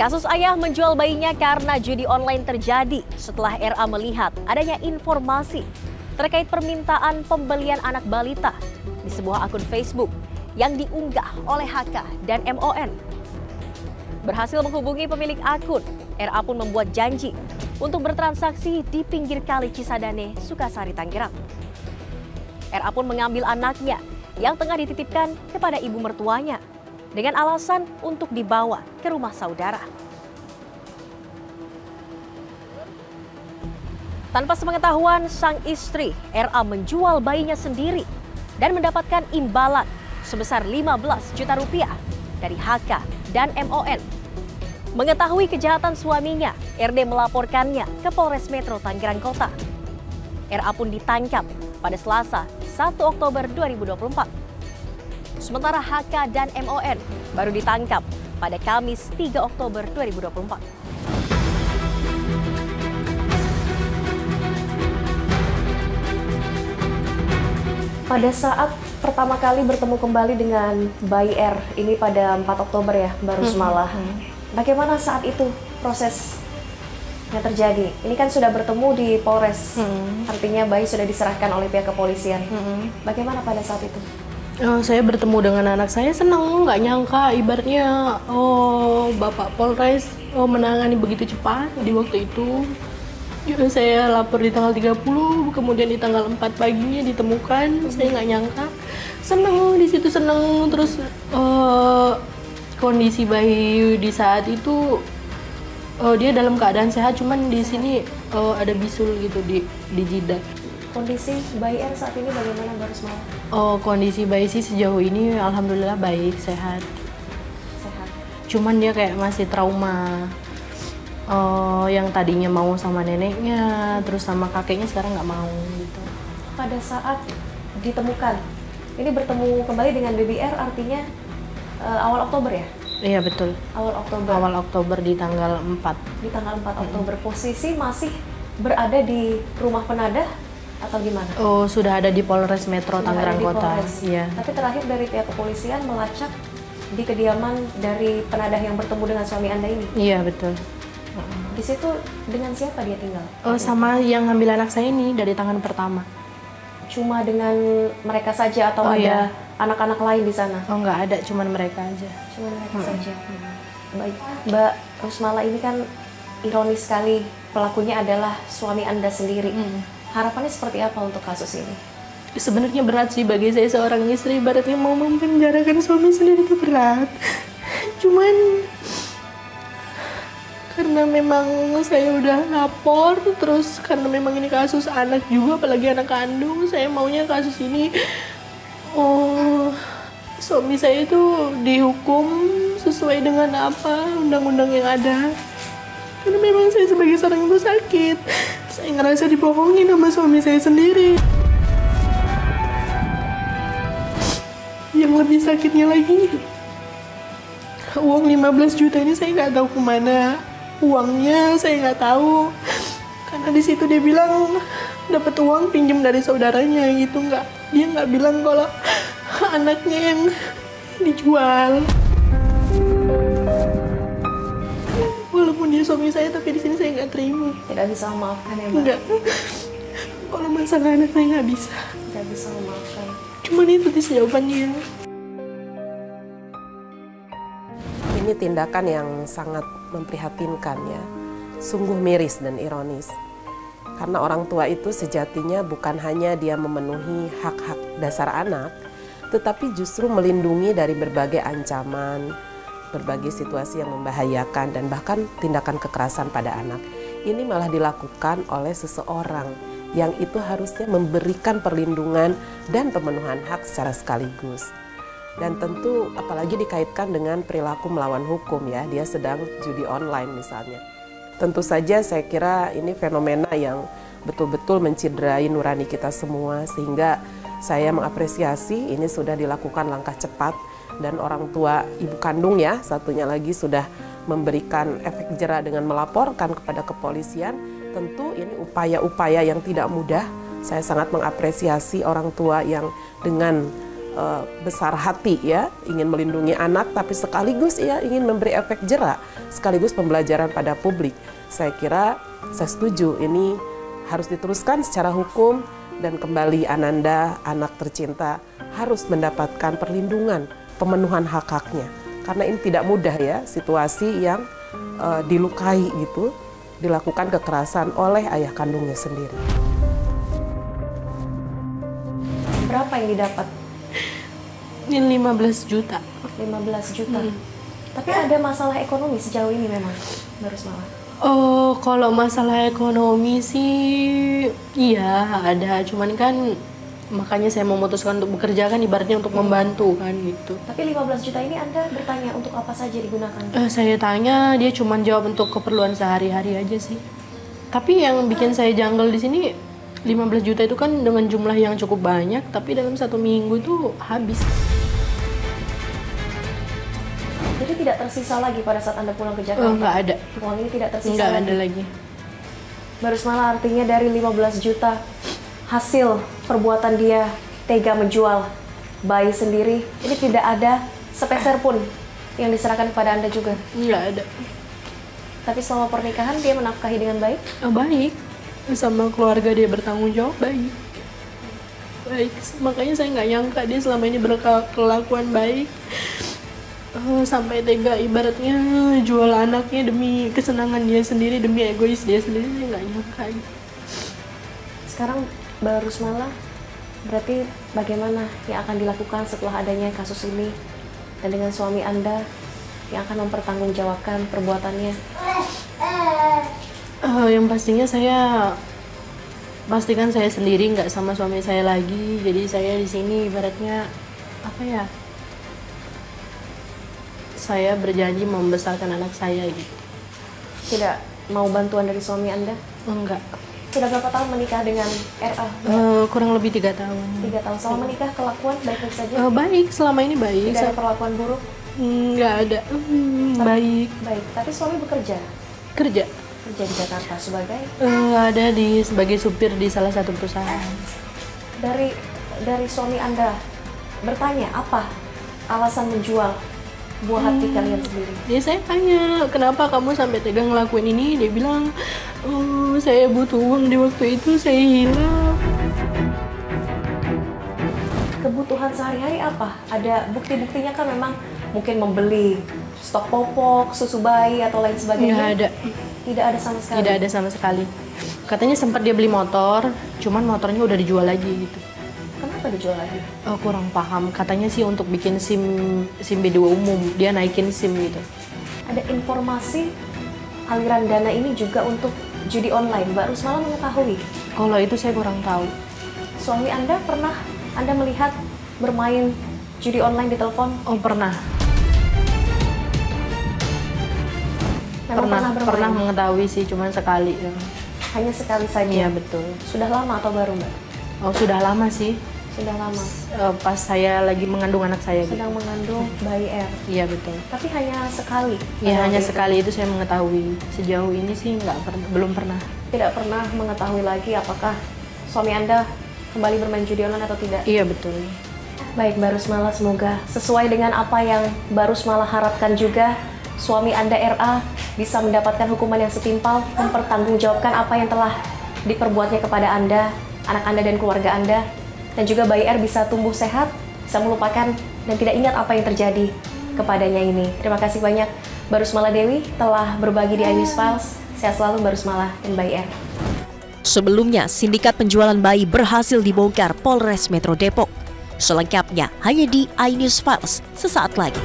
Kasus ayah menjual bayinya karena judi online terjadi setelah RA melihat adanya informasi terkait permintaan pembelian anak balita di sebuah akun Facebook yang diunggah oleh HK dan MON. Berhasil menghubungi pemilik akun, RA pun membuat janji untuk bertransaksi di pinggir kali Cisadane, Sukasari, Tangerang. RA pun mengambil anaknya yang tengah dititipkan kepada ibu mertuanya dengan alasan untuk dibawa ke rumah saudara. Tanpa sepengetahuan sang istri, RA menjual bayinya sendiri dan mendapatkan imbalan sebesar 15 juta rupiah dari HK dan MON. Mengetahui kejahatan suaminya, RD melaporkannya ke Polres Metro Tangerang Kota. RA pun ditangkap pada Selasa 1 Oktober 2024. Sementara HK dan MON baru ditangkap pada Kamis 3 Oktober 2024. Pada saat pertama kali bertemu kembali dengan bayi R, ini pada 4 Oktober ya, baru semalam. Bagaimana saat itu proses yang terjadi? Ini kan sudah bertemu di Polres, artinya bayi sudah diserahkan oleh pihak kepolisian. Bagaimana pada saat itu? Saya bertemu dengan anak saya, senang, nggak nyangka ibaratnya Bapak Polres menangani begitu cepat di waktu itu. Juga saya lapor di tanggal 30, kemudian di tanggal 4 paginya ditemukan. Saya nggak nyangka, senang di situ, senang. Terus kondisi bayi di saat itu dia dalam keadaan sehat, cuman di sini ada bisul gitu di jidat. Kondisi bayi R saat ini bagaimana, baru semalam? Kondisi bayi sih sejauh ini alhamdulillah baik, sehat. Sehat. Cuman dia kayak masih trauma. Yang tadinya mau sama neneknya, terus sama kakeknya sekarang nggak mau gitu. Pada saat ditemukan, ini bertemu kembali dengan baby R artinya awal Oktober ya? Iya betul. Awal Oktober. Awal Oktober di tanggal 4. Di tanggal 4 Oktober. Posisi masih berada di rumah penadah atau gimana? Sudah ada di Polres Metro Tangerang Kota. Iya. Tapi terakhir dari pihak kepolisian melacak di kediaman dari penadah yang bertemu dengan suami Anda ini? Iya betul. Di situ dengan siapa dia tinggal? Sama yang ngambil anak saya ini dari tangan pertama. Cuma dengan mereka saja atau ada anak-anak lain di sana? Nggak ada, cuman mereka aja. Cuma mereka saja. Baik, Mbak Rusmala, ini kan ironis sekali, pelakunya adalah suami Anda sendiri. Harapannya seperti apa untuk kasus ini? Sebenarnya berat sih bagi saya seorang istri, ibaratnya mau memenjarakan suami sendiri itu berat. Cuman karena memang saya udah lapor, terus karena memang ini kasus anak juga, apalagi anak kandung, saya maunya kasus ini suami saya itu dihukum sesuai dengan apa undang-undang yang ada. Karena memang saya sebagai seorang ibu sakit, saya ngerasa dibohongin sama suami saya sendiri. Yang lebih sakitnya lagi, uang 15 juta ini saya nggak tahu kemana. Uangnya saya nggak tahu, karena di situ dia bilang dapat uang pinjam dari saudaranya gitu, dia nggak bilang kalau anaknya yang dijual. Walaupun dia suami saya, tapi di sini saya nggak terima. Tidak bisa memaafkan ya, Mbak? Enggak. Kalau masalah anak saya nggak bisa. Tidak bisa memaafkan. Cuman itu jawabannya. Ini tindakan yang sangat memprihatinkan ya, sungguh miris dan ironis. Karena orang tua itu sejatinya bukan hanya dia memenuhi hak-hak dasar anak, tetapi justru melindungi dari berbagai ancaman, berbagai situasi yang membahayakan, dan bahkan tindakan kekerasan pada anak. Ini malah dilakukan oleh seseorang yang itu harusnya memberikan perlindungan dan pemenuhan hak secara sekaligus. Dan tentu apalagi dikaitkan dengan perilaku melawan hukum ya, dia sedang judi online misalnya. Tentu saja saya kira ini fenomena yang betul-betul menciderai nurani kita semua, sehingga saya mengapresiasi ini sudah dilakukan langkah cepat, dan orang tua ibu kandung ya satunya lagi sudah memberikan efek jera dengan melaporkan kepada kepolisian. Tentu ini upaya-upaya yang tidak mudah. Saya sangat mengapresiasi orang tua yang dengan besar hati ya, ingin melindungi anak, tapi sekaligus ya ingin memberi efek jera, sekaligus pembelajaran pada publik. Saya kira saya setuju, ini harus diteruskan secara hukum dan kembali Ananda, anak tercinta, harus mendapatkan perlindungan, pemenuhan hak-haknya. Karena ini tidak mudah ya, situasi yang dilukai gitu, dilakukan kekerasan oleh ayah kandungnya sendiri. Berapa yang didapat? Ini 15 juta. 15 juta. Tapi ada masalah ekonomi sejauh ini memang, Mbak Rusmala? Oh, kalau masalah ekonomi sih iya ada, cuman kan makanya saya memutuskan untuk bekerja kan ibaratnya untuk membantu kan gitu. Tapi 15 juta ini Anda bertanya untuk apa saja digunakan? Saya tanya, dia cuman jawab untuk keperluan sehari-hari aja sih. Tapi yang bikin saya janggal di sini 15 juta itu kan dengan jumlah yang cukup banyak, tapi dalam 1 minggu itu habis. Jadi tidak tersisa lagi pada saat Anda pulang ke Jakarta? Nggak ada. Uang ini tidak tersisa Nggak lagi? ada lagi. Mbak Rusmala, artinya dari 15 juta hasil perbuatan dia tega menjual bayi sendiri, ini tidak ada sepeser pun yang diserahkan kepada Anda juga? Nggak ada. Tapi selama pernikahan dia menafkahi dengan baik? Baik. Sama keluarga dia bertanggung jawab baik. Baik, makanya saya nggak nyangka dia selama ini berkelakuan baik. Sampai tega ibaratnya jual anaknya demi kesenangan dia sendiri, demi egois dia sendiri, saya nggak nyangka. Sekarang Mbak Rusmala, berarti bagaimana yang akan dilakukan setelah adanya kasus ini dan dengan suami Anda yang akan mempertanggungjawabkan perbuatannya? Yang pastinya saya pastikan saya sendiri, nggak sama suami saya lagi. Jadi saya di sini ibaratnya apa ya? Saya berjanji membesarkan anak saya gitu. Tidak mau bantuan dari suami Anda? Enggak. Sudah berapa tahun menikah dengan RA? Kurang lebih 3 tahun. 3 tahun. Selama menikah kelakuan baik-baik saja? Baik, selama ini baik. Tidak ada perlakuan buruk? Nggak ada. Baik. Baik. Tapi suami bekerja? Kerja di Jakarta sebagai? Ada sebagai supir di salah satu perusahaan. Dari suami Anda bertanya apa alasan menjual buah hati kalian sendiri? Ya saya tanya, kenapa kamu sampai tega ngelakuin ini? Dia bilang, saya butuh uang di waktu itu, saya hilang. Kebutuhan sehari-hari apa? Ada bukti-buktinya kan memang mungkin membeli stok popok, susu bayi atau lain sebagainya? Nggak ada. Tidak ada sama sekali? Tidak ada sama sekali. Katanya sempat dia beli motor, cuman motornya udah dijual lagi gitu. Kenapa dijual lagi? Kurang paham. Katanya sih untuk bikin SIM B2 umum, dia naikin SIM gitu. Ada informasi aliran dana ini juga untuk judi online. Mbak Rusmala mengetahui? Kalau itu saya kurang tahu. Suami Anda pernah Anda melihat bermain judi online di telepon? Pernah. Pernah mengetahui sih, cuman sekali. Hanya sekali saja? Iya, betul. Sudah lama atau baru, Mbak? Sudah lama sih. Sudah lama? Pas saya lagi mengandung anak saya. Sedang gitu. mengandung bayi R? Iya, betul. Tapi hanya sekali? Iya, hanya sekali itu saya mengetahui. Sejauh ini sih belum pernah. Tidak pernah mengetahui lagi apakah suami Anda kembali bermain judi online atau tidak? Iya, betul. Baik, Mbak Rusmala, semoga sesuai dengan apa yang Mbak Rusmala harapkan juga, suami Anda RA bisa mendapatkan hukuman yang setimpal, mempertanggungjawabkan apa yang telah diperbuatnya kepada Anda, anak Anda dan keluarga Anda, dan juga bayi R bisa tumbuh sehat, bisa melupakan dan tidak ingat apa yang terjadi kepadanya ini. Terima kasih banyak Mbak Rusmala Dewi telah berbagi di iNews Files. Sehat selalu Mbak Rusmala dan bayi R. Sebelumnya, sindikat penjualan bayi berhasil dibongkar Polres Metro Depok. Selengkapnya hanya di iNews Files sesaat lagi.